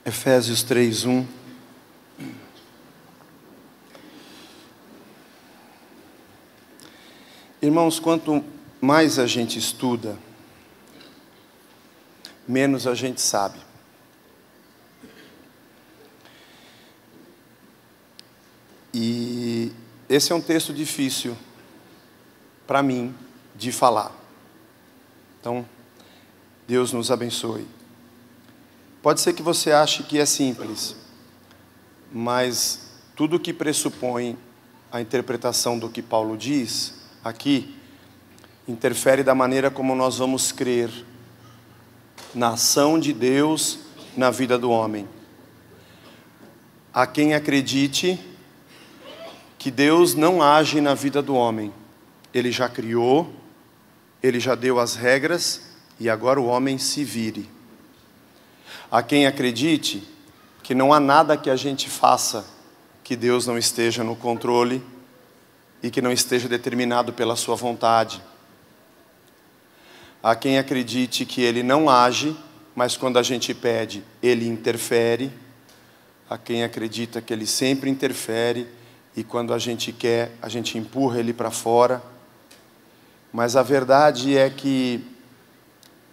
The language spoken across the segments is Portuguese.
Efésios 3:1. Irmãos, quanto mais a gente estuda, menos a gente sabe. E esse é um texto difícil para mim de falar. Então, Deus nos abençoe. Pode ser que você ache que é simples, mas tudo que pressupõe a interpretação do que Paulo diz aqui, interfere da maneira como nós vamos crer na ação de Deus na vida do homem. Há quem acredite que Deus não age na vida do homem. Ele já criou, Ele já deu as regras e agora o homem se vire. Há quem acredite que não há nada que a gente faça que Deus não esteja no controle e que não esteja determinado pela sua vontade. Há quem acredite que Ele não age, mas quando a gente pede, Ele interfere. Há quem acredita que Ele sempre interfere e quando a gente quer, a gente empurra Ele para fora. Mas a verdade é que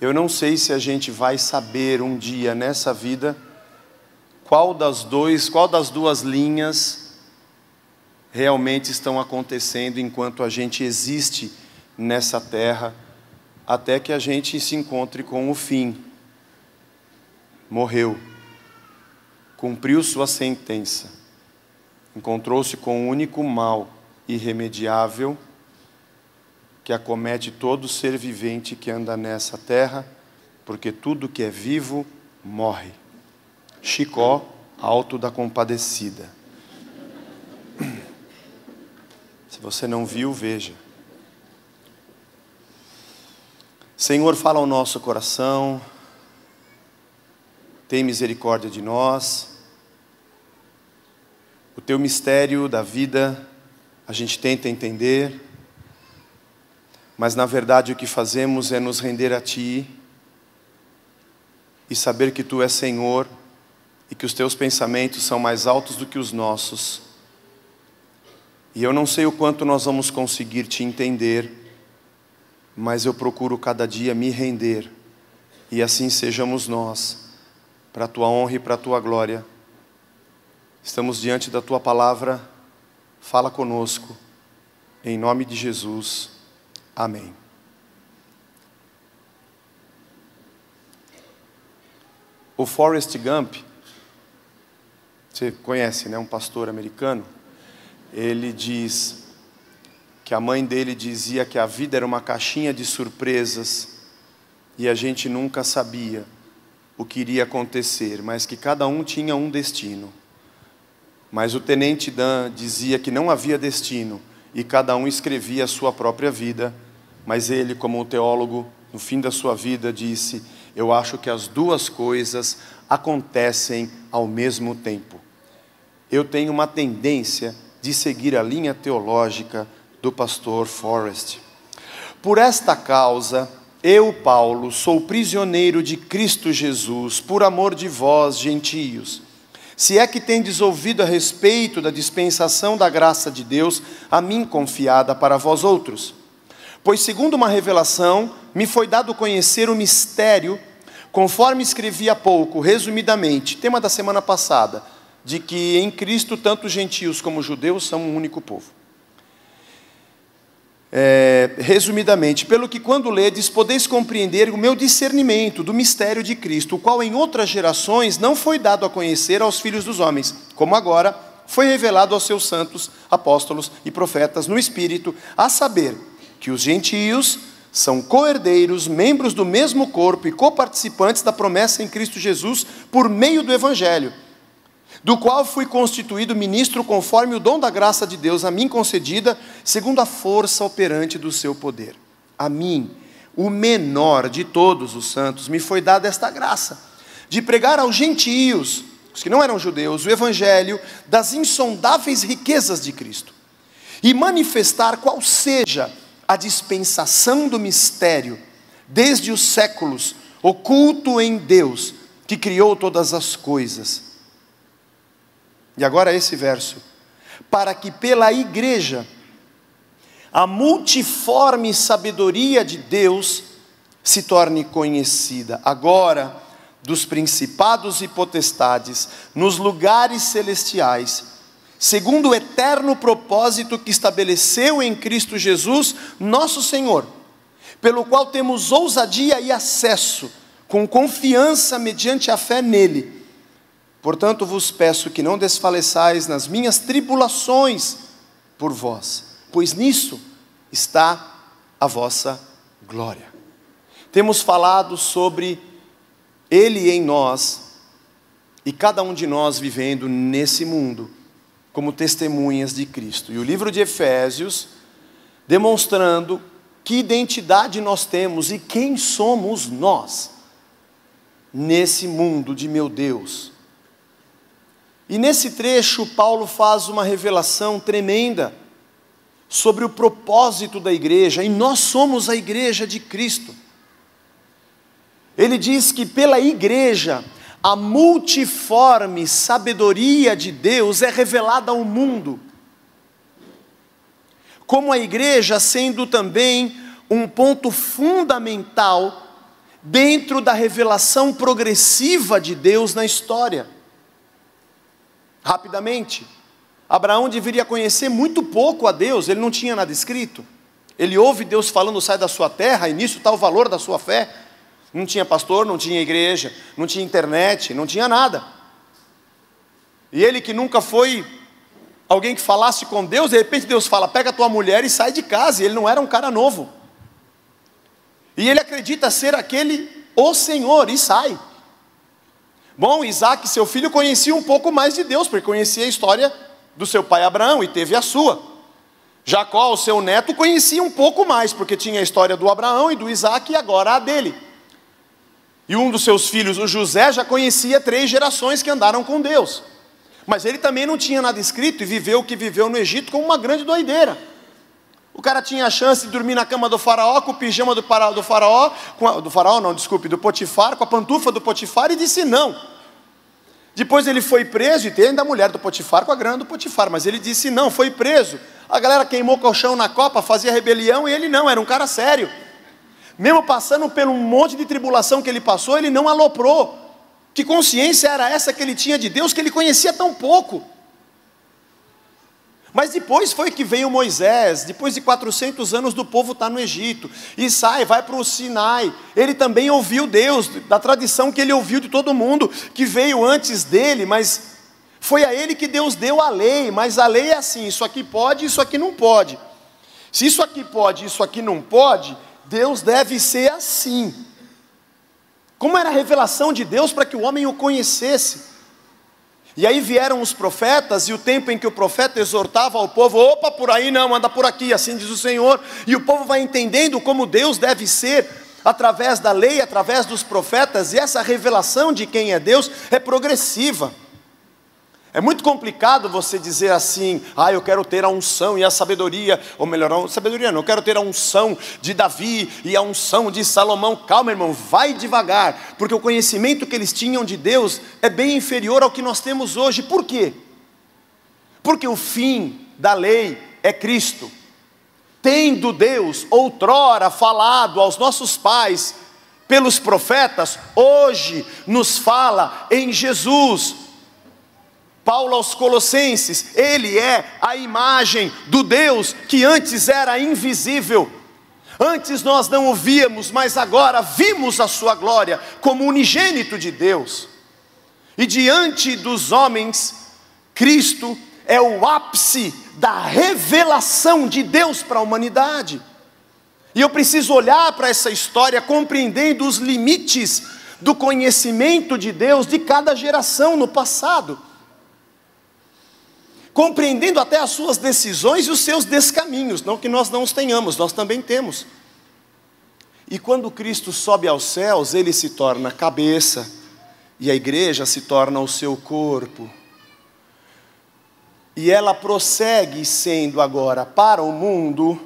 eu não sei se a gente vai saber um dia nessa vida qual das duas linhas realmente estão acontecendo enquanto a gente existe nessa terra, até que a gente se encontre com o fim. Morreu, cumpriu sua sentença, encontrou-se com o único mal irremediável que acomete todo ser vivente que anda nessa terra, porque tudo que é vivo morre. Chicó, Alto da Compadecida. Se você não viu, veja. Senhor, fala ao nosso coração, tem misericórdia de nós. O teu mistério da vida a gente tenta entender, mas na verdade o que fazemos é nos render a Ti e saber que Tu és Senhor e que os Teus pensamentos são mais altos do que os nossos. E eu não sei o quanto nós vamos conseguir Te entender, mas eu procuro cada dia me render, e assim sejamos nós, para a Tua honra e para a Tua glória. Estamos diante da Tua palavra, fala conosco, em nome de Jesus. Amém. O Forrest Gump, você conhece, né? Um pastor americano. Ele diz que a mãe dele dizia que a vida era uma caixinha de surpresas e a gente nunca sabia o que iria acontecer, mas que cada um tinha um destino. Mas o tenente Dan dizia que não havia destino e cada um escrevia a sua própria vida, mas ele, como um teólogo, no fim da sua vida disse: eu acho que as duas coisas acontecem ao mesmo tempo. Eu tenho uma tendência de seguir a linha teológica do pastor Forrest. Por esta causa, eu, Paulo, sou prisioneiro de Cristo Jesus, por amor de vós, gentios. Se é que tendes ouvido a respeito da dispensação da graça de Deus, a mim confiada para vós outros. Pois segundo uma revelação, me foi dado conhecer o mistério, conforme escrevi há pouco, resumidamente, tema da semana passada, de que em Cristo tanto gentios como judeus são um único povo. Resumidamente, pelo que quando ledes, podeis compreender o meu discernimento do mistério de Cristo, o qual em outras gerações não foi dado a conhecer aos filhos dos homens, como agora foi revelado aos seus santos, apóstolos e profetas no Espírito, a saber, que os gentios são co-herdeiros, membros do mesmo corpo e coparticipantes da promessa em Cristo Jesus por meio do Evangelho, do qual fui constituído ministro conforme o dom da graça de Deus a mim concedida, segundo a força operante do seu poder. A mim, o menor de todos os santos, me foi dada esta graça, de pregar aos gentios, os que não eram judeus, o Evangelho das insondáveis riquezas de Cristo, e manifestar qual seja a dispensação do mistério, desde os séculos, oculto em Deus, que criou todas as coisas. E agora esse verso: para que pela igreja a multiforme sabedoria de Deus se torne conhecida, agora dos principados e potestades, nos lugares celestiais, segundo o eterno propósito que estabeleceu em Cristo Jesus, nosso Senhor, pelo qual temos ousadia e acesso, com confiança mediante a fé nele. Portanto vos peço que não desfaleçais nas minhas tribulações por vós, pois nisso está a vossa glória. Temos falado sobre Ele em nós, e cada um de nós vivendo nesse mundo, como testemunhas de Cristo. E o livro de Efésios, demonstrando que identidade nós temos e quem somos nós, nesse mundo de meu Deus. E nesse trecho, Paulo faz uma revelação tremenda, sobre o propósito da igreja, e nós somos a igreja de Cristo. Ele diz que pela igreja, a multiforme sabedoria de Deus é revelada ao mundo, como a igreja sendo também um ponto fundamental dentro da revelação progressiva de Deus na história. Rapidamente, Abraão deveria conhecer muito pouco a Deus, ele não tinha nada escrito. Ele ouve Deus falando, sai da sua terra, e nisso está o valor da sua fé. Não tinha pastor, não tinha igreja, não tinha internet, não tinha nada. E ele que nunca foi alguém que falasse com Deus, de repente Deus fala, pega a tua mulher e sai de casa. E ele não era um cara novo. E ele acredita ser aquele, o Senhor, e sai. Bom, Isaac, seu filho, conhecia um pouco mais de Deus, porque conhecia a história do seu pai Abraão e teve a sua. Jacó, o seu neto, conhecia um pouco mais, porque tinha a história do Abraão e do Isaac e agora a dele. E um dos seus filhos, o José, já conhecia 3 gerações que andaram com Deus. Mas ele também não tinha nada escrito e viveu o que viveu no Egito com uma grande doideira. O cara tinha a chance de dormir na cama do faraó, com o pijama do Potifar, com a pantufa do Potifar, e disse não. Depois ele foi preso, e tem ainda a mulher do Potifar com a grana do Potifar, mas ele disse não, foi preso. A galera queimou colchão na copa, fazia rebelião, e ele não, era um cara sério. Mesmo passando por um monte de tribulação que ele passou, ele não aloprou. Que consciência era essa que ele tinha de Deus, que ele conhecia tão pouco? Mas depois foi que veio Moisés, depois de 400 anos do povo estar no Egito, e vai para o Sinai. Ele também ouviu Deus, da tradição que ele ouviu de todo mundo, que veio antes dele, mas foi a ele que Deus deu a lei. Mas a lei é assim, isso aqui pode, isso aqui não pode. Se isso aqui pode, isso aqui não pode, Deus deve ser assim. Como era a revelação de Deus para que o homem o conhecesse? E aí vieram os profetas, e o tempo em que o profeta exortava ao povo, opa, por aí não, anda por aqui, assim diz o Senhor, e o povo vai entendendo como Deus deve ser, através da lei, através dos profetas, e essa revelação de quem é Deus é progressiva. É muito complicado você dizer assim, eu quero ter a unção e a sabedoria, ou melhor, a sabedoria não, eu quero ter a unção de Davi e a unção de Salomão. Calma, irmão, vai devagar, porque o conhecimento que eles tinham de Deus é bem inferior ao que nós temos hoje. Por quê? Porque o fim da lei é Cristo. Tendo Deus outrora falado aos nossos pais pelos profetas, hoje nos fala em Jesus. Paulo aos Colossenses, ele é a imagem do Deus que antes era invisível. Antes nós não o víamos, mas agora vimos a sua glória como unigênito de Deus. E diante dos homens, Cristo é o ápice da revelação de Deus para a humanidade. E eu preciso olhar para essa história compreendendo os limites do conhecimento de Deus de cada geração no passado. Compreendendo até as suas decisões e os seus descaminhos, não que nós não os tenhamos, nós também temos. E quando Cristo sobe aos céus, ele se torna cabeça, e a igreja se torna o seu corpo. E ela prossegue sendo agora para o mundo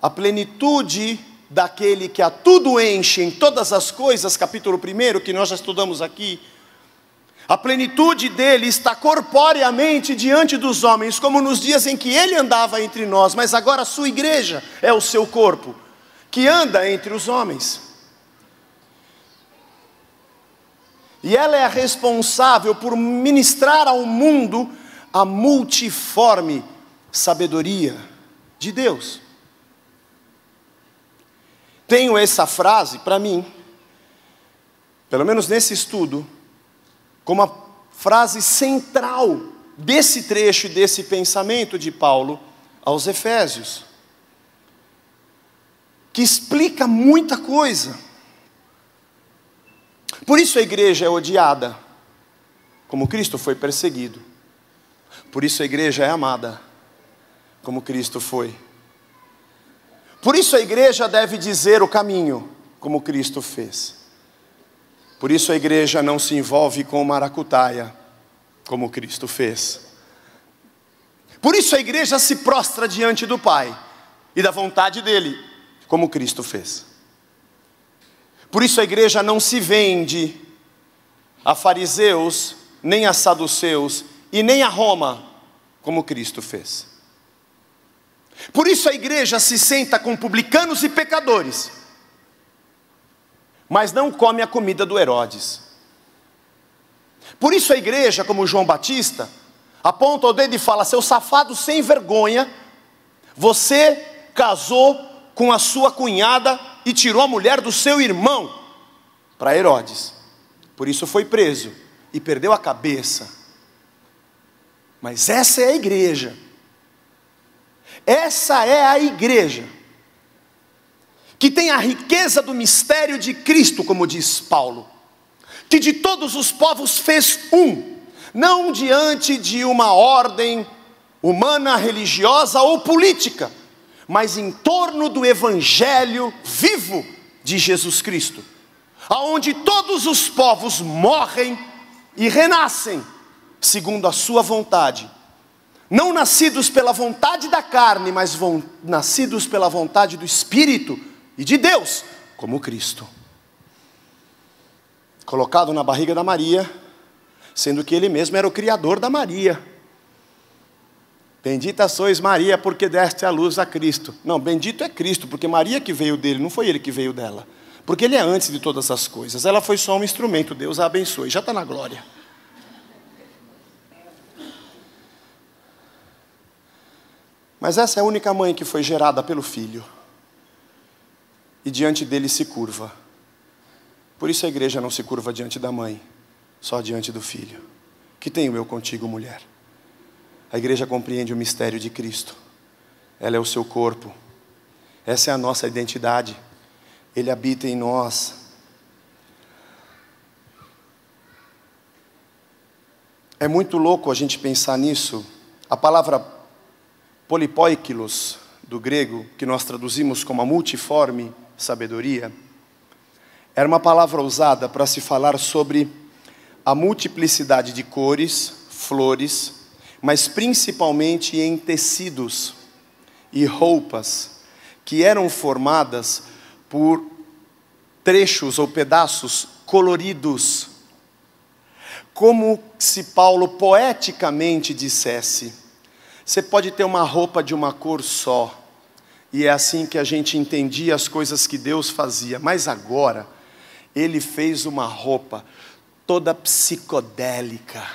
a plenitude daquele que a tudo enche em todas as coisas, capítulo 1, que nós já estudamos aqui, a plenitude dele está corporeamente diante dos homens, como nos dias em que ele andava entre nós, mas agora a sua igreja é o seu corpo, que anda entre os homens. E ela é a responsável por ministrar ao mundo a multiforme sabedoria de Deus. Tenho essa frase para mim, pelo menos nesse estudo, como a frase central desse trecho e desse pensamento de Paulo aos Efésios, que explica muita coisa. Por isso a igreja é odiada, como Cristo foi perseguido. Por isso a igreja é amada, como Cristo foi. Por isso a igreja deve dizer o caminho, como Cristo fez. Por isso a igreja não se envolve com maracutaia, como Cristo fez. Por isso a igreja se prostra diante do Pai e da vontade dEle, como Cristo fez. Por isso a igreja não se vende a fariseus, nem a saduceus e nem a Roma, como Cristo fez. Por isso a igreja se senta com publicanos e pecadores, mas não come a comida do Herodes. Por isso a igreja, como João Batista, aponta o dedo e fala: seu safado sem vergonha, você casou com a sua cunhada e tirou a mulher do seu irmão para Herodes. Por isso foi preso e perdeu a cabeça. Mas essa é a igreja. Essa é a igreja que tem a riqueza do mistério de Cristo, como diz Paulo, que de todos os povos fez um, não diante de uma ordem humana, religiosa ou política, mas em torno do evangelho vivo de Jesus Cristo, aonde todos os povos morrem e renascem segundo a sua vontade, não nascidos pela vontade da carne, mas nascidos pela vontade do Espírito e de Deus, como Cristo, colocado na barriga da Maria, sendo que ele mesmo era o criador da Maria. Bendita sois Maria, porque deste à luz a Cristo. Não, bendito é Cristo, porque Maria que veio dele, não foi ele que veio dela, porque ele é antes de todas as coisas, ela foi só um instrumento. Deus a abençoe, já está na glória. Mas essa é a única mãe que foi gerada pelo Filho, e diante dele se curva. Por isso a igreja não se curva diante da mãe, só diante do Filho. Que tenho eu contigo, mulher? A igreja compreende o mistério de Cristo. Ela é o seu corpo. Essa é a nossa identidade. Ele habita em nós. É muito louco a gente pensar nisso. A palavra polipoikilos, do grego, que nós traduzimos como a multiforme sabedoria, era uma palavra usada para se falar sobre a multiplicidade de cores, flores, mas principalmente em tecidos e roupas que eram formadas por trechos ou pedaços coloridos, como se Paulo poeticamente dissesse: você pode ter uma roupa de uma cor só, e é assim que a gente entendia as coisas que Deus fazia, mas agora Ele fez uma roupa toda psicodélica,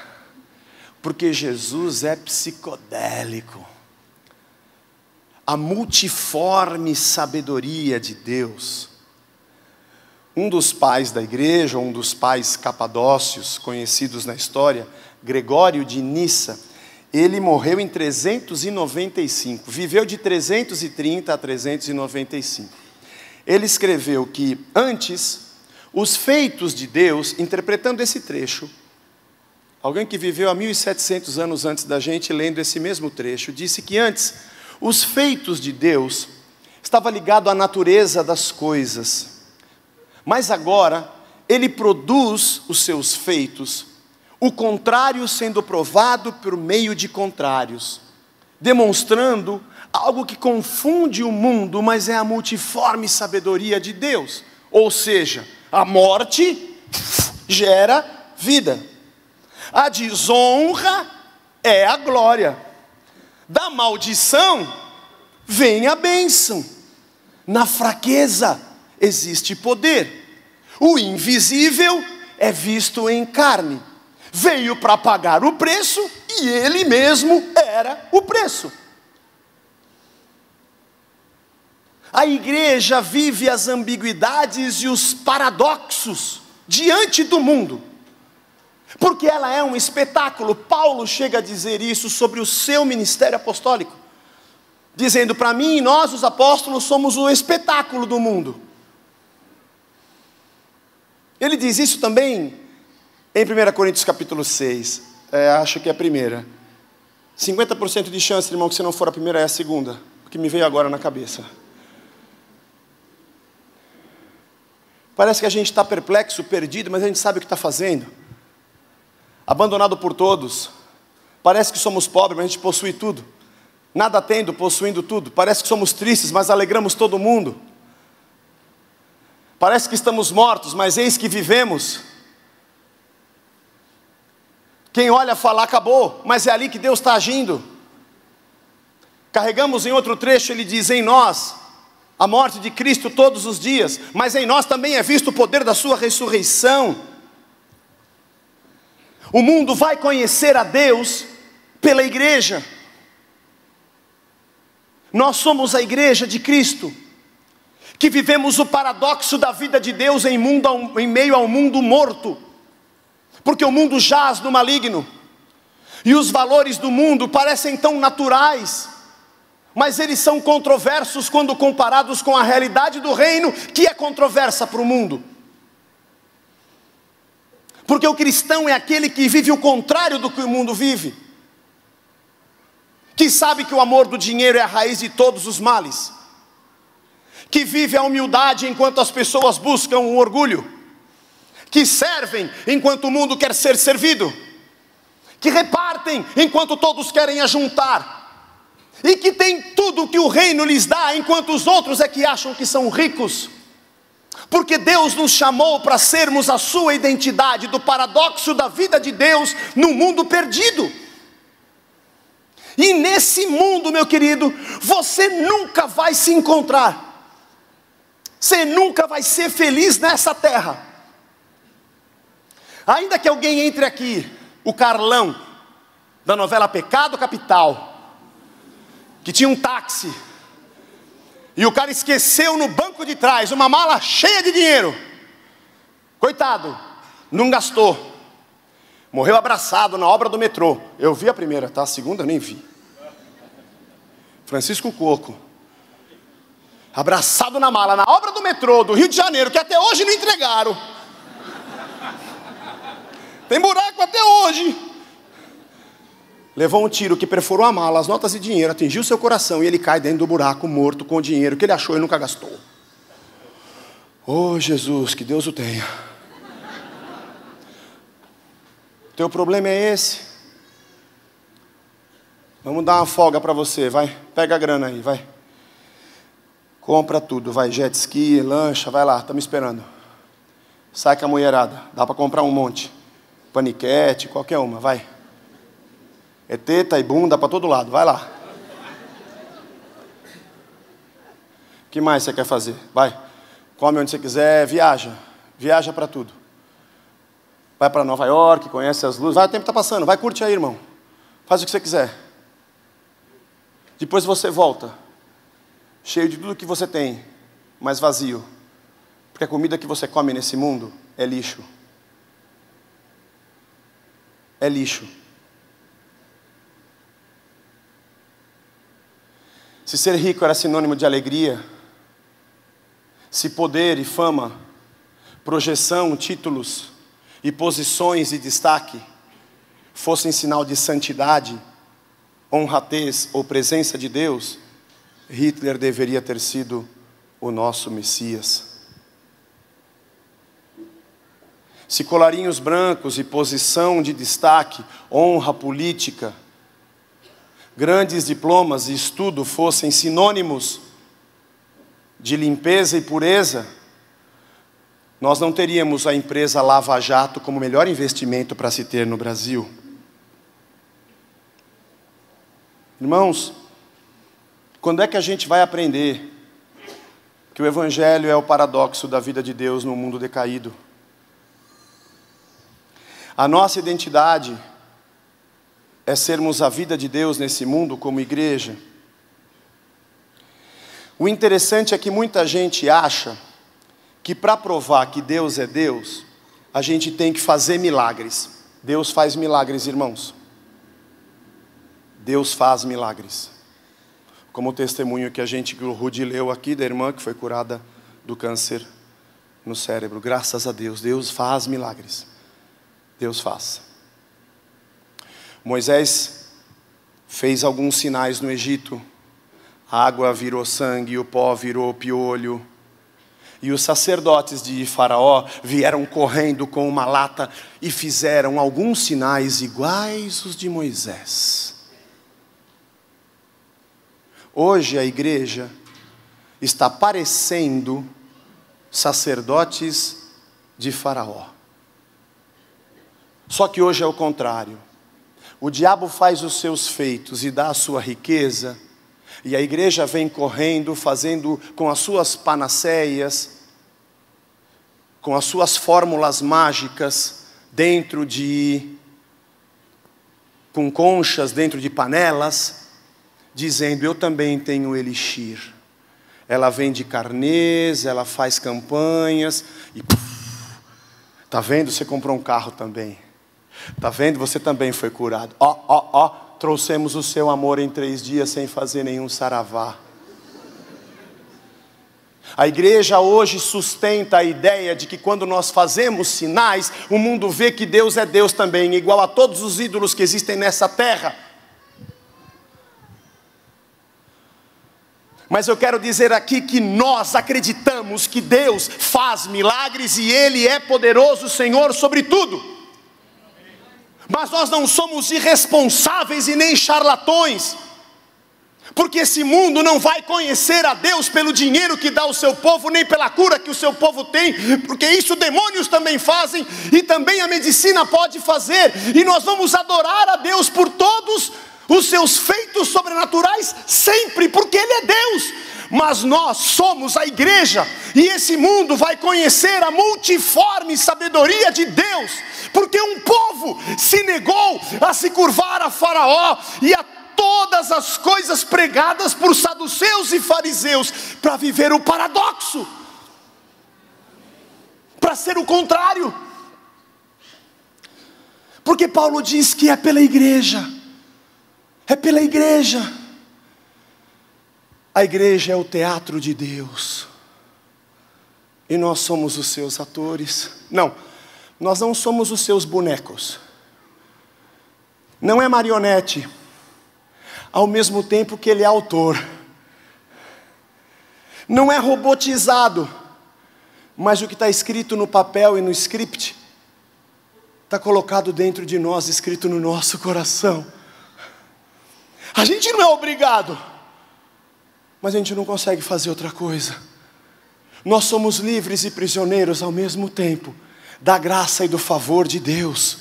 porque Jesus é psicodélico. A multiforme sabedoria de Deus. Um dos pais da igreja, um dos pais capadócios conhecidos na história, Gregório de Nissa, ele morreu em 395, viveu de 330 a 395. Ele escreveu que antes, os feitos de Deus, interpretando esse trecho, alguém que viveu há 1700 anos antes da gente, lendo esse mesmo trecho, disse que antes, os feitos de Deus estavam ligados à natureza das coisas, mas agora, Ele produz os seus feitos, o contrário sendo provado por meio de contrários, demonstrando algo que confunde o mundo, mas é a multiforme sabedoria de Deus. Ou seja, a morte gera vida, a desonra é a glória, da maldição vem a bênção, na fraqueza existe poder, o invisível é visto em carne, veio para pagar o preço e ele mesmo era o preço. A igreja vive as ambiguidades e os paradoxos diante do mundo, porque ela é um espetáculo. Paulo chega a dizer isso sobre o seu ministério apostólico, dizendo: para mim, nós os apóstolos somos o espetáculo do mundo. Ele diz isso também em 1 Coríntios capítulo 6, acho que é a primeira. 50% de chance, irmão, que se não for a primeira é a segunda, que me veio agora na cabeça. Parece que a gente está perplexo, perdido, mas a gente sabe o que está fazendo. Abandonado por todos. Parece que somos pobres, mas a gente possui tudo. Nada tendo, possuindo tudo. Parece que somos tristes, mas alegramos todo mundo. Parece que estamos mortos, mas eis que vivemos. Quem olha fala: acabou, mas é ali que Deus está agindo. Carregamos em outro trecho, ele diz: em nós a morte de Cristo todos os dias, mas em nós também é visto o poder da sua ressurreição. O mundo vai conhecer a Deus pela igreja. Nós somos a igreja de Cristo, que vivemos o paradoxo da vida de Deus em meio ao mundo morto, porque o mundo jaz no maligno, e os valores do mundo parecem tão naturais, mas eles são controversos quando comparados com a realidade do reino, que é controversa para o mundo. Porque o cristão é aquele que vive o contrário do que o mundo vive, que sabe que o amor do dinheiro é a raiz de todos os males, que vive a humildade enquanto as pessoas buscam o orgulho, que servem enquanto o mundo quer ser servido, que repartem enquanto todos querem ajuntar, e que tem tudo o que o reino lhes dá, enquanto os outros é que acham que são ricos. Porque Deus nos chamou para sermos a sua identidade, do paradoxo da vida de Deus no mundo perdido. E nesse mundo, meu querido, você nunca vai se encontrar, você nunca vai ser feliz nessa terra. Ainda que alguém entre aqui, o Carlão, da novela Pecado Capital, que tinha um táxi, e o cara esqueceu no banco de trás uma mala cheia de dinheiro. Coitado, não gastou. Morreu abraçado na obra do metrô. Eu vi a primeira, tá? A segunda eu nem vi. Francisco Coco, abraçado na mala, na obra do metrô do Rio de Janeiro, que até hoje não entregaram. Tem buraco até hoje. Levou um tiro que perfurou a mala, as notas de dinheiro, atingiu seu coração, e ele cai dentro do buraco, morto, com o dinheiro que ele achou e nunca gastou. Oh Jesus, que Deus o tenha. Teu problema é esse? Vamos dar uma folga para você, vai. Pega a grana aí, vai. Compra tudo, vai. Jet ski, lancha, vai lá, estamos esperando. Sai com a mulherada, dá para comprar um monte. Paniquete, qualquer uma, vai. É teta e bunda para todo lado, vai lá. O que mais você quer fazer? Vai. Come onde você quiser, viaja. Viaja para tudo. Vai para Nova York, conhece as luzes. Vai, o tempo está passando, vai, curte aí, irmão. Faz o que você quiser. Depois você volta, cheio de tudo que você tem, mas vazio. Porque a comida que você come nesse mundo é lixo. É lixo. Se ser rico era sinônimo de alegria, se poder e fama, projeção, títulos e posições e destaque fossem sinal de santidade, honradez ou presença de Deus, Hitler deveria ter sido o nosso Messias. Se colarinhos brancos e posição de destaque, honra política, grandes diplomas e estudo fossem sinônimos de limpeza e pureza, nós não teríamos a empresa Lava Jato como o melhor investimento para se ter no Brasil. Irmãos, quando é que a gente vai aprender que o Evangelho é o paradoxo da vida de Deus no mundo decaído? A nossa identidade é sermos a vida de Deus nesse mundo como igreja. O interessante é que muita gente acha que para provar que Deus é Deus, a gente tem que fazer milagres. Deus faz milagres, irmãos. Deus faz milagres. Como o testemunho que o Rudy leu aqui da irmã que foi curada do câncer no cérebro. Graças a Deus, Deus faz milagres. Deus faz. Moisés fez alguns sinais no Egito. A água virou sangue, o pó virou piolho. E os sacerdotes de Faraó vieram correndo com uma lata e fizeram alguns sinais iguais os de Moisés. Hoje a igreja está parecendo sacerdotes de Faraó. Só que hoje é o contrário. O diabo faz os seus feitos e dá a sua riqueza, e a igreja vem correndo, fazendo com as suas panaceias, com as suas fórmulas mágicas, com conchas dentro de panelas, dizendo, eu também tenho elixir. Ela vende carnês, ela faz campanhas, e tá vendo? Você comprou um carro também. Tá vendo? Você também foi curado. Trouxemos o seu amor em 3 dias sem fazer nenhum saravá. A igreja hoje sustenta a ideia de que quando nós fazemos sinais, o mundo vê que Deus é Deus também, igual a todos os ídolos que existem nessa terra. Mas eu quero dizer aqui que nós acreditamos que Deus faz milagres e Ele é poderoso, Senhor, sobre tudo. Mas nós não somos irresponsáveis e nem charlatões, porque esse mundo não vai conhecer a Deus pelo dinheiro que dá ao seu povo, nem pela cura que o seu povo tem, porque isso demônios também fazem, e também a medicina pode fazer, e nós vamos adorar a Deus por todos os seus feitos sobrenaturais, sempre, porque Ele é Deus. Mas nós somos a igreja, e esse mundo vai conhecer a multiforme sabedoria de Deus, porque um povo se negou a se curvar a Faraó e a todas as coisas pregadas por saduceus e fariseus, para viver o paradoxo, para ser o contrário. Porque Paulo diz que é pela igreja, é pela igreja. A igreja é o teatro de Deus, e nós somos os seus atores. Não, nós não somos os seus bonecos. Não é marionete, ao mesmo tempo que ele é autor. Não é robotizado, mas o que está escrito no papel e no script está colocado dentro de nós, escrito no nosso coração. A gente não é obrigado, mas a gente não consegue fazer outra coisa. Nós somos livres e prisioneiros ao mesmo tempo da graça e do favor de Deus,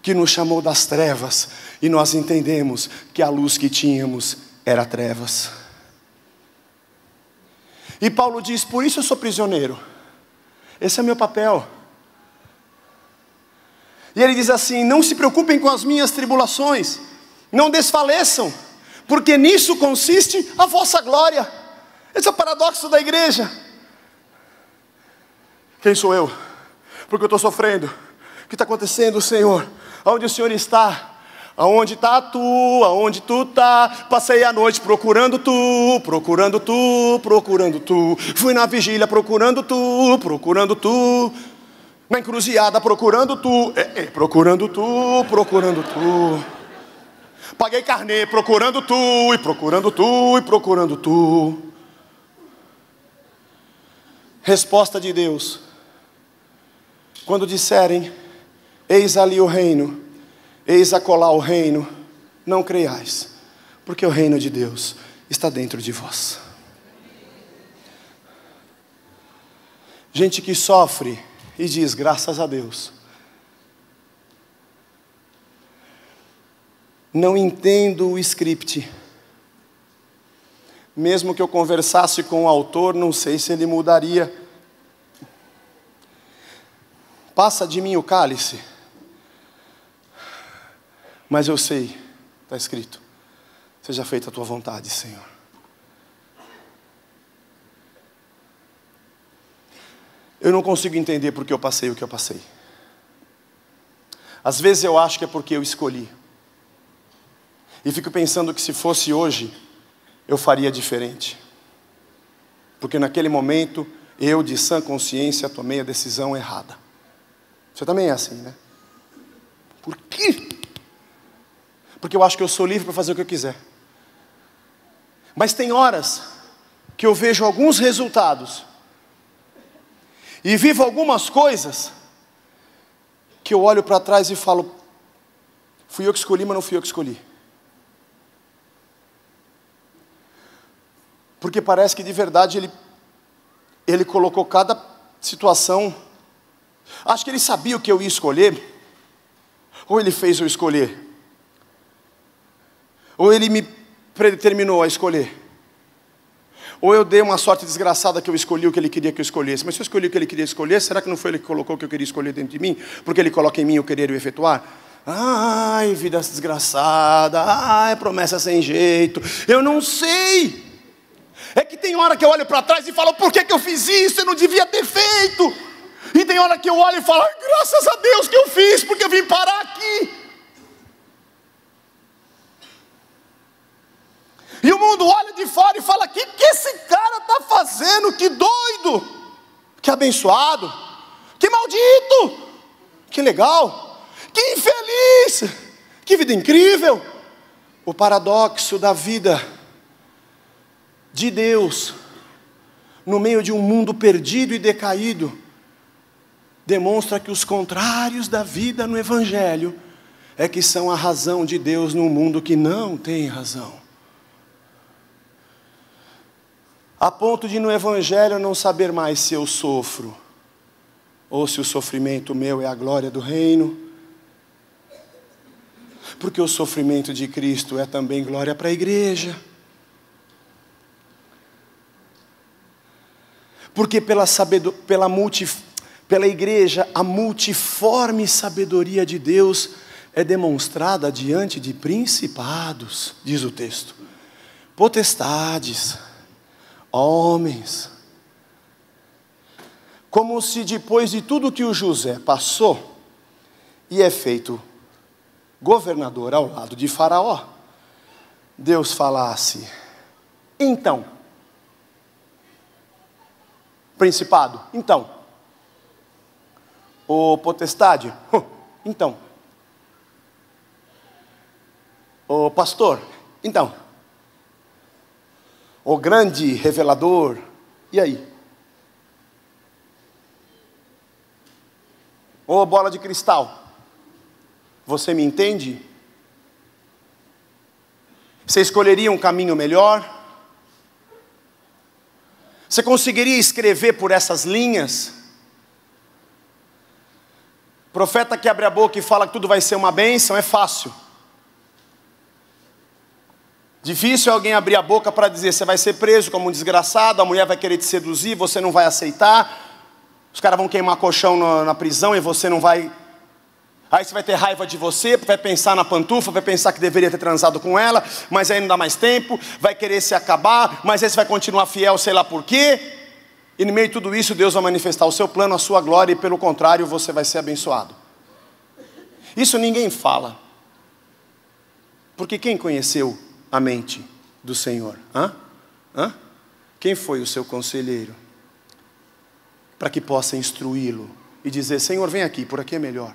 que nos chamou das trevas, e nós entendemos que a luz que tínhamos era trevas. E Paulo diz, por isso eu sou prisioneiro, esse é meu papel. E ele diz assim, não se preocupem com as minhas tribulações, não desfaleçam, porque nisso consiste a vossa glória. Esse é o paradoxo da igreja. Quem sou eu? Porque eu estou sofrendo. O que está acontecendo, Senhor? Aonde o Senhor está? Aonde está tu? Aonde tu está? Passei a noite procurando tu, procurando tu, procurando tu. Fui na vigília procurando tu, procurando tu. Na encruzilhada procurando tu, procurando tu, procurando tu. Paguei carnê procurando tu, e procurando tu, e procurando tu. Resposta de Deus. Quando disserem, eis ali o reino, eis acolá o reino, não creiais, porque o reino de Deus está dentro de vós. Gente que sofre e diz, graças a Deus. Não entendo o script. Mesmo que eu conversasse com o autor, não sei se ele mudaria. Passa de mim o cálice. Mas eu sei, está escrito, seja feita a tua vontade, Senhor. Eu não consigo entender porque eu passei o que eu passei. Às vezes eu acho que é porque eu escolhi. E fico pensando que se fosse hoje, eu faria diferente. Porque naquele momento, eu de sã consciência tomei a decisão errada. Você também é assim, né? Por quê? Porque eu acho que eu sou livre para fazer o que eu quiser. Mas tem horas que eu vejo alguns resultados e vivo algumas coisas que eu olho para trás e falo, fui eu que escolhi, mas não fui eu que escolhi. Porque parece que de verdade ele colocou cada situação. Acho que ele sabia o que eu ia escolher, ou ele fez eu escolher, ou ele me predeterminou a escolher, ou eu dei uma sorte desgraçada que eu escolhi o que ele queria que eu escolhesse. Mas se eu escolhi o que ele queria escolher, será que não foi ele que colocou o que eu queria escolher dentro de mim? Porque ele coloca em mim o querer e o efetuar? Ai, vida desgraçada, ai, promessa sem jeito, eu não sei. É que tem hora que eu olho para trás e falo, por que eu fiz isso? Eu não devia ter feito. E tem hora que eu olho e falo, ai, graças a Deus que eu fiz, porque eu vim parar aqui. E o mundo olha de fora e fala, o que esse cara está fazendo? Que doido, que abençoado, que maldito, que legal, que infeliz, que vida incrível. O paradoxo da vida de Deus, no meio de um mundo perdido e decaído, demonstra que os contrários da vida no Evangelho é que são a razão de Deus num mundo que não tem razão. A ponto de no Evangelho eu não saber mais se eu sofro, ou se o sofrimento meu é a glória do reino, porque o sofrimento de Cristo é também glória para a igreja. Porque pela igreja, a multiforme sabedoria de Deus é demonstrada diante de principados, diz o texto, potestades, homens. Como se depois de tudo que o José passou, e é feito governador ao lado de Faraó, Deus falasse, então, principado, então, o potestade, então, o pastor, então, o grande revelador, e aí? Ô bola de cristal, você me entende? Você escolheria um caminho melhor? Você conseguiria escrever por essas linhas? Profeta que abre a boca e fala que tudo vai ser uma bênção, é fácil. Difícil é alguém abrir a boca para dizer, você vai ser preso como um desgraçado, a mulher vai querer te seduzir, você não vai aceitar, os caras vão queimar colchão na prisão e você não vai... Aí você vai ter raiva de você, vai pensar na pantufa, vai pensar que deveria ter transado com ela, mas aí não dá mais tempo, vai querer se acabar, mas aí você vai continuar fiel, sei lá por quê. E no meio de tudo isso, Deus vai manifestar o seu plano, a sua glória, e pelo contrário, você vai ser abençoado. Isso ninguém fala. Porque quem conheceu a mente do Senhor? Quem foi o seu conselheiro? Para que possa instruí-lo e dizer, Senhor, vem aqui, por aqui é melhor.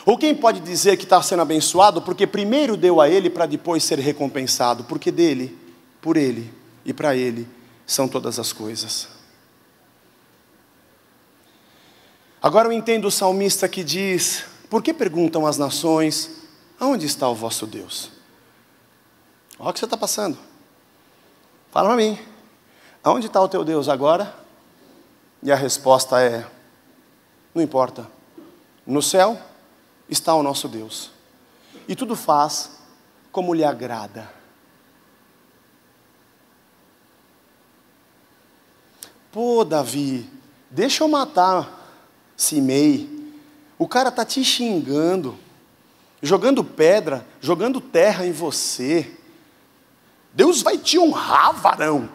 Ou quem pode dizer que está sendo abençoado porque primeiro deu a ele para depois ser recompensado? Porque dele, por ele e para ele são todas as coisas. Agora eu entendo o salmista que diz, por que perguntam as nações, aonde está o vosso Deus? Olha o que você está passando. Fala para mim. Aonde está o teu Deus agora? E a resposta é: não importa. No céu está o nosso Deus. E tudo faz como lhe agrada. Pô, Davi, deixa eu matar Simei. O cara está te xingando, jogando pedra, jogando terra em você. Deus vai te honrar, varão.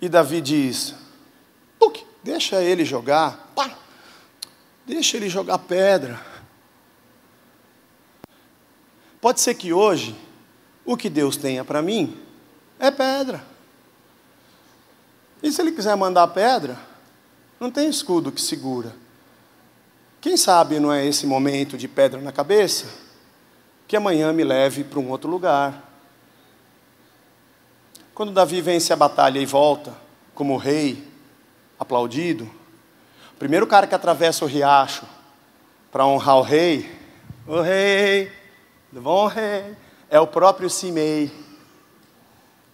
E Davi diz: deixa ele jogar, pá, deixa ele jogar pedra. Pode ser que hoje, o que Deus tenha para mim, é pedra. E se ele quiser mandar pedra, não tem escudo que segura. Quem sabe não é esse momento de pedra na cabeça, que amanhã me leve para um outro lugar. Quando Davi vence a batalha e volta, como rei, aplaudido, o primeiro cara que atravessa o riacho para honrar o rei, bom rei, é o próprio Simei.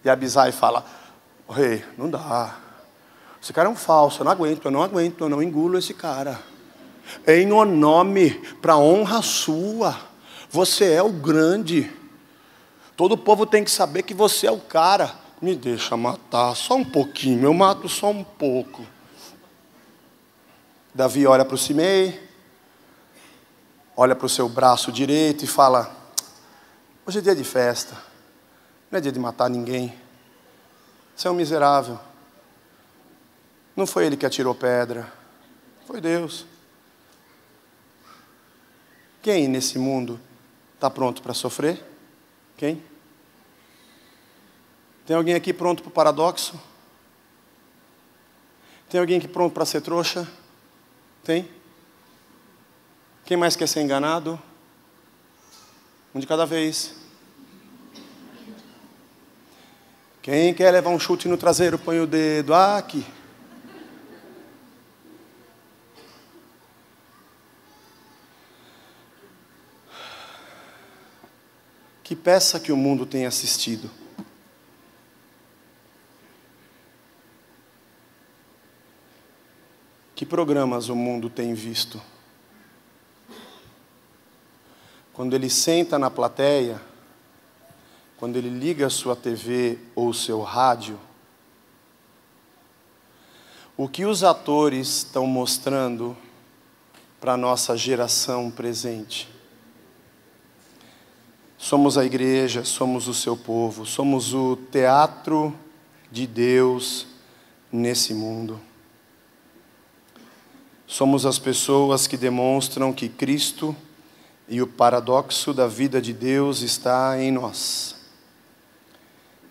E Abisai fala: rei, não dá. Esse cara é um falso, eu não engulo esse cara. Em o nome, para honra sua, você é o grande. Todo o povo tem que saber que você é o cara. Me deixa matar, só um pouquinho, eu mato só um pouco. Davi olha para o Simei, olha para o seu braço direito e fala: hoje é dia de festa, não é dia de matar ninguém. Você é um miserável. Não foi ele que atirou pedra, foi Deus. Quem nesse mundo está pronto para sofrer? Quem? Tem alguém aqui pronto para o paradoxo? Tem alguém aqui pronto para ser trouxa? Tem? Quem mais quer ser enganado? Um de cada vez. Quem quer levar um chute no traseiro, põe o dedo aqui. Que peça que o mundo tem assistido. Que programas o mundo tem visto? Quando ele senta na plateia, quando ele liga a sua TV ou o seu rádio, o que os atores estão mostrando para a nossa geração presente? Somos a igreja, somos o seu povo, somos o teatro de Deus nesse mundo. Somos as pessoas que demonstram que Cristo e o paradoxo da vida de Deus está em nós.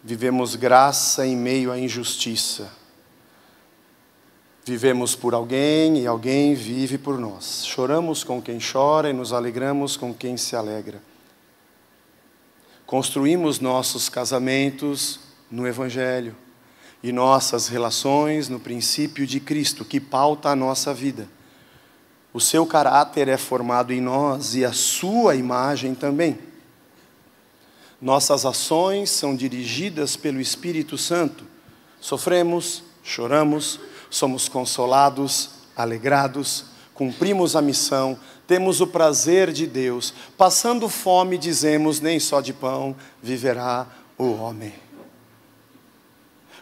Vivemos graça em meio à injustiça. Vivemos por alguém e alguém vive por nós. Choramos com quem chora e nos alegramos com quem se alegra. Construímos nossos casamentos no Evangelho e nossas relações no princípio de Cristo, que pauta a nossa vida. O seu caráter é formado em nós e a sua imagem também. Nossas ações são dirigidas pelo Espírito Santo. Sofremos, choramos, somos consolados, alegrados, cumprimos a missão, temos o prazer de Deus. Passando fome, dizemos: nem só de pão viverá o homem.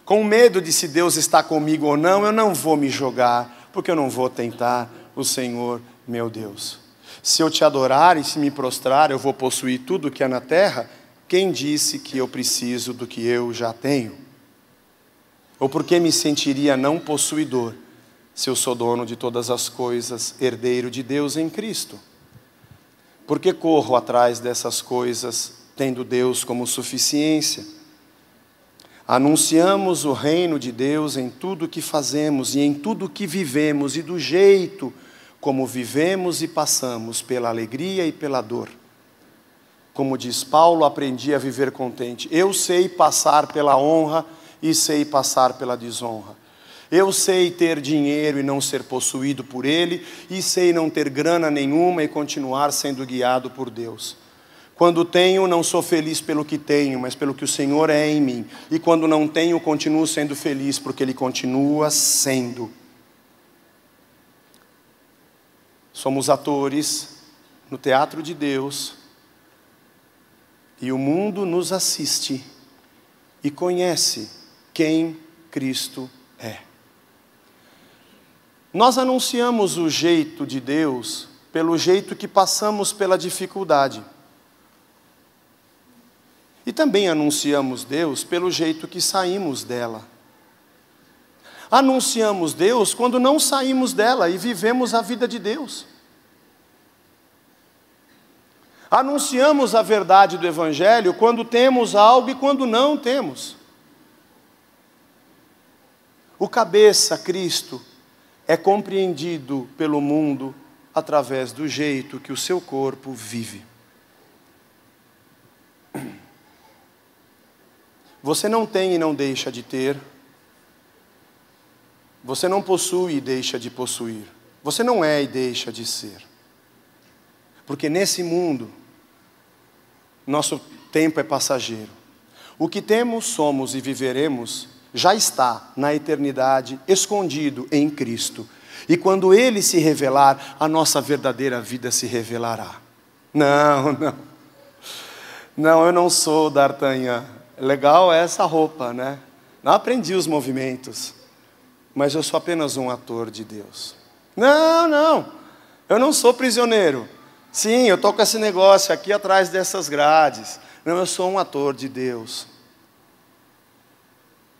Com medo de se Deus está comigo ou não, eu não vou me jogar, porque eu não vou tentar o Senhor, meu Deus. Se eu te adorar e se me prostrar, eu vou possuir tudo que há na terra. Quem disse que eu preciso do que eu já tenho? Ou por que me sentiria não possuidor, se eu sou dono de todas as coisas, herdeiro de Deus em Cristo? Por que corro atrás dessas coisas, tendo Deus como suficiência? Anunciamos o reino de Deus em tudo que fazemos e em tudo que vivemos e do jeito como vivemos e passamos, pela alegria e pela dor. Como diz Paulo, aprendi a viver contente. Eu sei passar pela honra e sei passar pela desonra. Eu sei ter dinheiro e não ser possuído por ele, e sei não ter grana nenhuma e continuar sendo guiado por Deus. Quando tenho, não sou feliz pelo que tenho, mas pelo que o Senhor é em mim. E quando não tenho, continuo sendo feliz, porque Ele continua sendo. Somos atores no teatro de Deus, e o mundo nos assiste e conhece quem Cristo é. Nós anunciamos o jeito de Deus pelo jeito que passamos pela dificuldade. E também anunciamos Deus pelo jeito que saímos dela. Anunciamos Deus quando não saímos dela e vivemos a vida de Deus. Anunciamos a verdade do Evangelho quando temos algo e quando não temos. O cabeça, Cristo, é compreendido pelo mundo através do jeito que o seu corpo vive. Você não tem e não deixa de ter. Você não possui e deixa de possuir. Você não é e deixa de ser. Porque nesse mundo, nosso tempo é passageiro. O que temos, somos e viveremos já está na eternidade, escondido em Cristo. E quando Ele se revelar, a nossa verdadeira vida se revelará. Não, eu não sou D'Artagnan. Legal essa roupa, né? Não aprendi os movimentos, mas eu sou apenas um ator de Deus. Não, eu não sou prisioneiro. Sim, eu estou com esse negócio aqui atrás dessas grades. Não, eu sou um ator de Deus.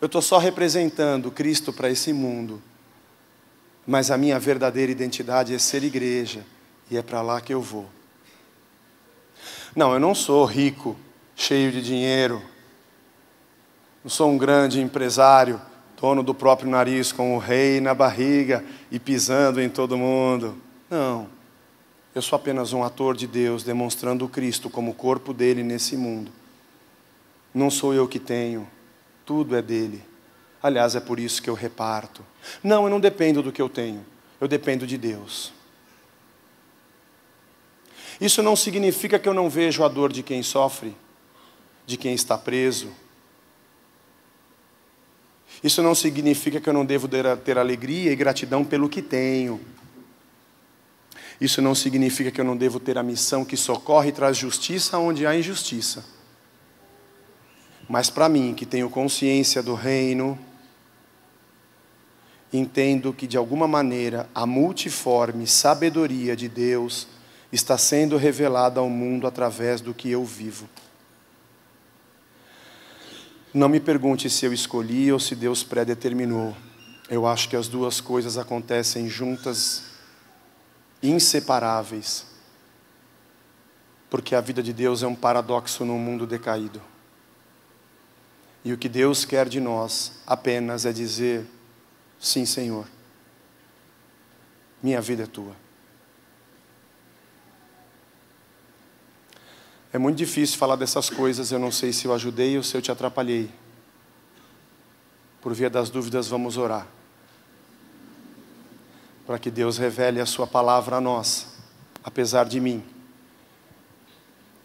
Eu estou só representando Cristo para esse mundo. Mas a minha verdadeira identidade é ser igreja. E é para lá que eu vou. Não, eu não sou rico, cheio de dinheiro. Não sou um grande empresário, dono do próprio nariz, com o rei na barriga e pisando em todo mundo. Não. Eu sou apenas um ator de Deus, demonstrando o Cristo como o corpo dele nesse mundo. Não sou eu que tenho, tudo é dele. Aliás, é por isso que eu reparto. Não, eu não dependo do que eu tenho, eu dependo de Deus. Isso não significa que eu não vejo a dor de quem sofre, de quem está preso. Isso não significa que eu não devo ter alegria e gratidão pelo que tenho. Isso não significa que eu não devo ter a missão que socorre e traz justiça onde há injustiça. Mas para mim, que tenho consciência do reino, entendo que de alguma maneira a multiforme sabedoria de Deus está sendo revelada ao mundo através do que eu vivo. Não me pergunte se eu escolhi ou se Deus predeterminou. Eu acho que as duas coisas acontecem juntas, inseparáveis. Porque a vida de Deus é um paradoxo num mundo decaído. E o que Deus quer de nós apenas é dizer: sim, Senhor, minha vida é tua. É muito difícil falar dessas coisas, eu não sei se eu ajudei ou se eu te atrapalhei. Por via das dúvidas, vamos orar. Para que Deus revele a sua palavra a nós, apesar de mim.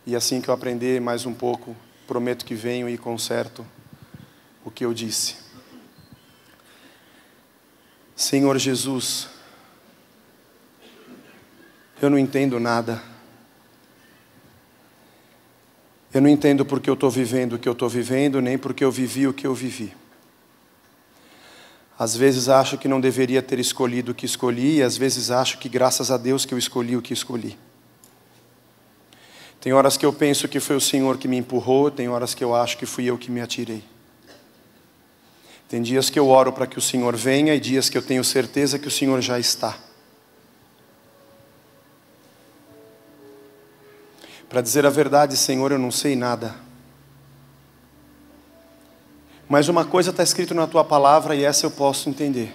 E assim que eu aprender mais um pouco, prometo que venho e conserto o que eu disse. Senhor Jesus, eu não entendo nada. Eu não entendo porque eu estou vivendo o que eu estou vivendo, nem porque eu vivi o que eu vivi. Às vezes acho que não deveria ter escolhido o que escolhi, e às vezes acho que graças a Deus que eu escolhi o que escolhi. Tem horas que eu penso que foi o Senhor que me empurrou, tem horas que eu acho que fui eu que me atirei. Tem dias que eu oro para que o Senhor venha e dias que eu tenho certeza que o Senhor já está. Para dizer a verdade, Senhor, eu não sei nada. Mas uma coisa está escrito na Tua palavra e essa eu posso entender.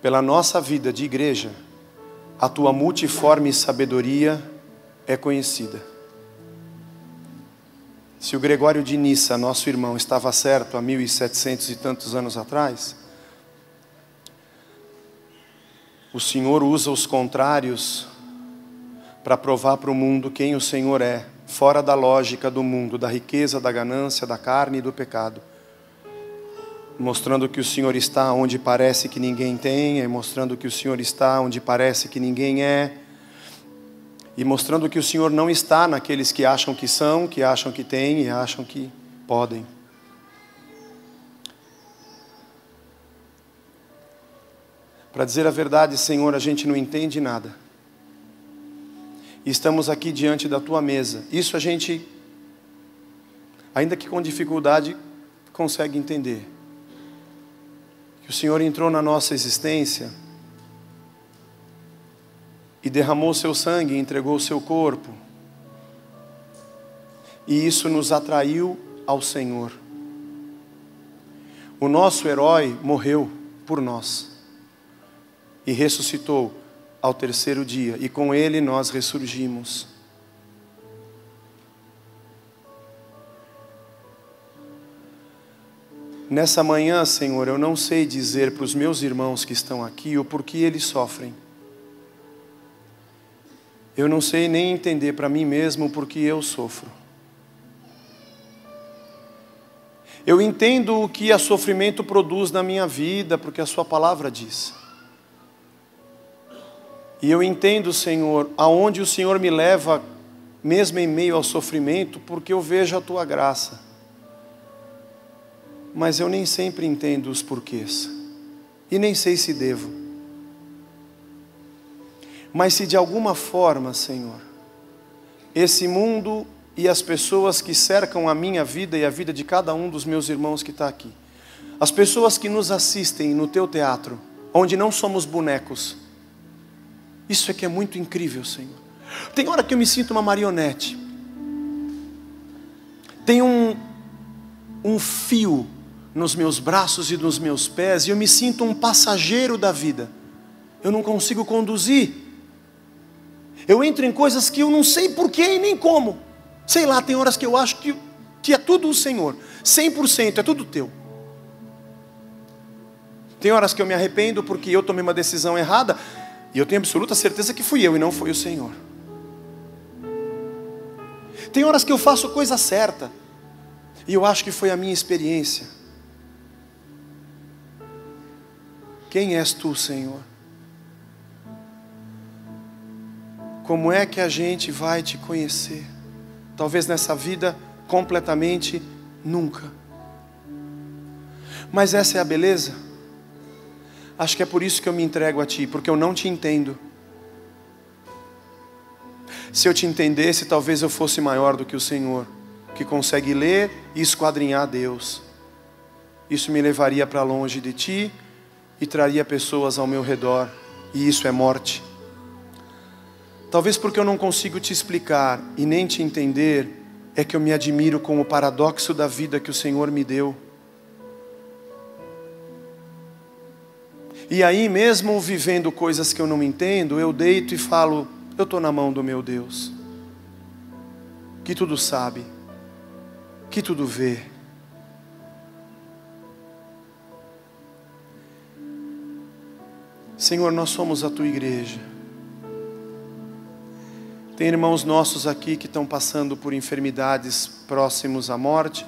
Pela nossa vida de igreja, a Tua multiforme sabedoria é conhecida. Se o Gregório de Nissa, nosso irmão, estava certo há 1700 e tantos anos atrás, o Senhor usa os contrários para provar para o mundo quem o Senhor é, fora da lógica do mundo, da riqueza, da ganância, da carne e do pecado. Mostrando que o Senhor está onde parece que ninguém tem, e mostrando que o Senhor está onde parece que ninguém é, e mostrando que o Senhor não está naqueles que acham que são, que acham que têm e acham que podem. Para dizer a verdade, Senhor, a gente não entende nada. E estamos aqui diante da Tua mesa. Isso a gente, ainda que com dificuldade, consegue entender. Que o Senhor entrou na nossa existência e derramou seu sangue, entregou o seu corpo. E isso nos atraiu ao Senhor. O nosso herói morreu por nós e ressuscitou ao terceiro dia, e com ele nós ressurgimos. Nessa manhã, Senhor, eu não sei dizer para os meus irmãos que estão aqui o porquê eles sofrem. Eu não sei nem entender para mim mesmo o porquê eu sofro. Eu entendo o que o sofrimento produz na minha vida, porque a Sua palavra diz. E eu entendo, Senhor, aonde o Senhor me leva, mesmo em meio ao sofrimento, porque eu vejo a Tua graça. Mas eu nem sempre entendo os porquês. E nem sei se devo. Mas se de alguma forma, Senhor, esse mundo e as pessoas que cercam a minha vida e a vida de cada um dos meus irmãos que está aqui, as pessoas que nos assistem no Teu teatro, onde não somos bonecos, isso é que é muito incrível, Senhor. Tem hora que eu me sinto uma marionete. Tem um fio nos meus braços e nos meus pés, e eu me sinto um passageiro da vida. Eu não consigo conduzir. Eu entro em coisas que eu não sei porquê e nem como. Sei lá, tem horas que eu acho que é tudo o Senhor. 100% é tudo Teu. Tem horas que eu me arrependo porque eu tomei uma decisão errada, e eu tenho absoluta certeza que fui eu e não foi o Senhor. Tem horas que eu faço coisa certa, e eu acho que foi a minha experiência. Quem és Tu, Senhor? Como é que a gente vai Te conhecer? Talvez nessa vida, completamente, nunca. Mas essa é a beleza. Acho que é por isso que eu me entrego a Ti, porque eu não Te entendo. Se eu Te entendesse, talvez eu fosse maior do que o Senhor, que consegue ler e esquadrinhar Deus. Isso me levaria para longe de Ti e traria pessoas ao meu redor, e isso é morte. Talvez porque eu não consigo Te explicar e nem Te entender, é que eu me admiro com o paradoxo da vida que o Senhor me deu. E aí, mesmo vivendo coisas que eu não entendo, eu deito e falo, eu estou na mão do meu Deus, que tudo sabe, que tudo vê. Senhor, nós somos a Tua igreja. Tem irmãos nossos aqui que estão passando por enfermidades próximos à morte.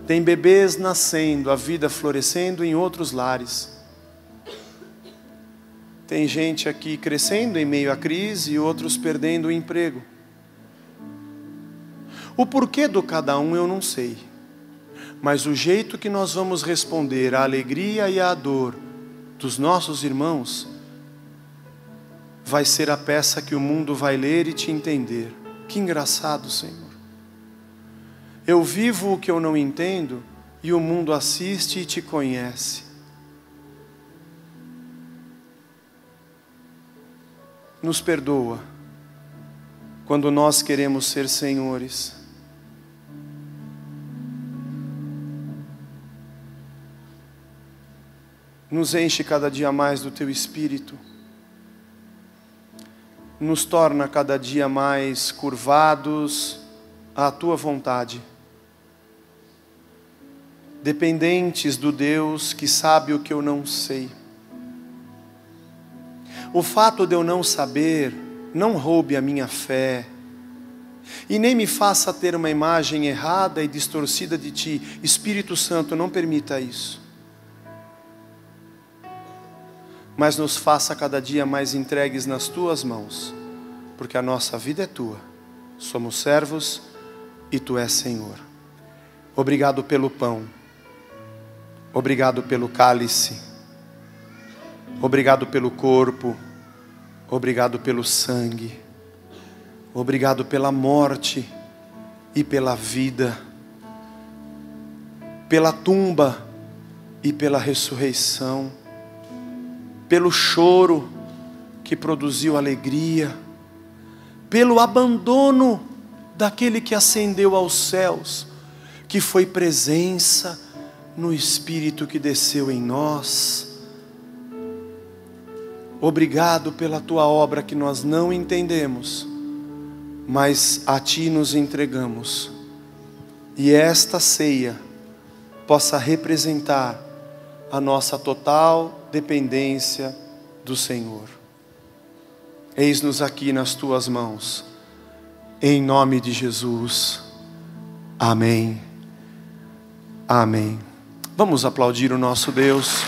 Tem bebês nascendo, a vida florescendo em outros lares. Tem gente aqui crescendo em meio à crise e outros perdendo o emprego. O porquê do cada um eu não sei. Mas o jeito que nós vamos responder à alegria e à dor dos nossos irmãos vai ser a peça que o mundo vai ler e Te entender. Que engraçado, Senhor. Eu vivo o que eu não entendo e o mundo assiste e Te conhece. Nos perdoa quando nós queremos ser senhores. Nos enche cada dia mais do Teu Espírito. Nos torna cada dia mais curvados à Tua vontade. Dependentes do Deus que sabe o que eu não sei. O fato de eu não saber não roube a minha fé, e nem me faça ter uma imagem errada e distorcida de Ti. Espírito Santo, não permita isso. Mas nos faça cada dia mais entregues nas Tuas mãos, porque a nossa vida é Tua. Somos servos e Tu és Senhor. Obrigado pelo pão. Obrigado pelo cálice. Obrigado pelo corpo. Obrigado pelo sangue. Obrigado pela morte e pela vida, pela tumba e pela ressurreição, pelo choro que produziu alegria, pelo abandono daquele que ascendeu aos céus, que foi presença no Espírito que desceu em nós. Obrigado pela Tua obra que nós não entendemos, mas a Ti nos entregamos, e esta ceia possa representar a nossa total dependência do Senhor. Eis-nos aqui nas Tuas mãos, em nome de Jesus, amém, amém. Vamos aplaudir o nosso Deus.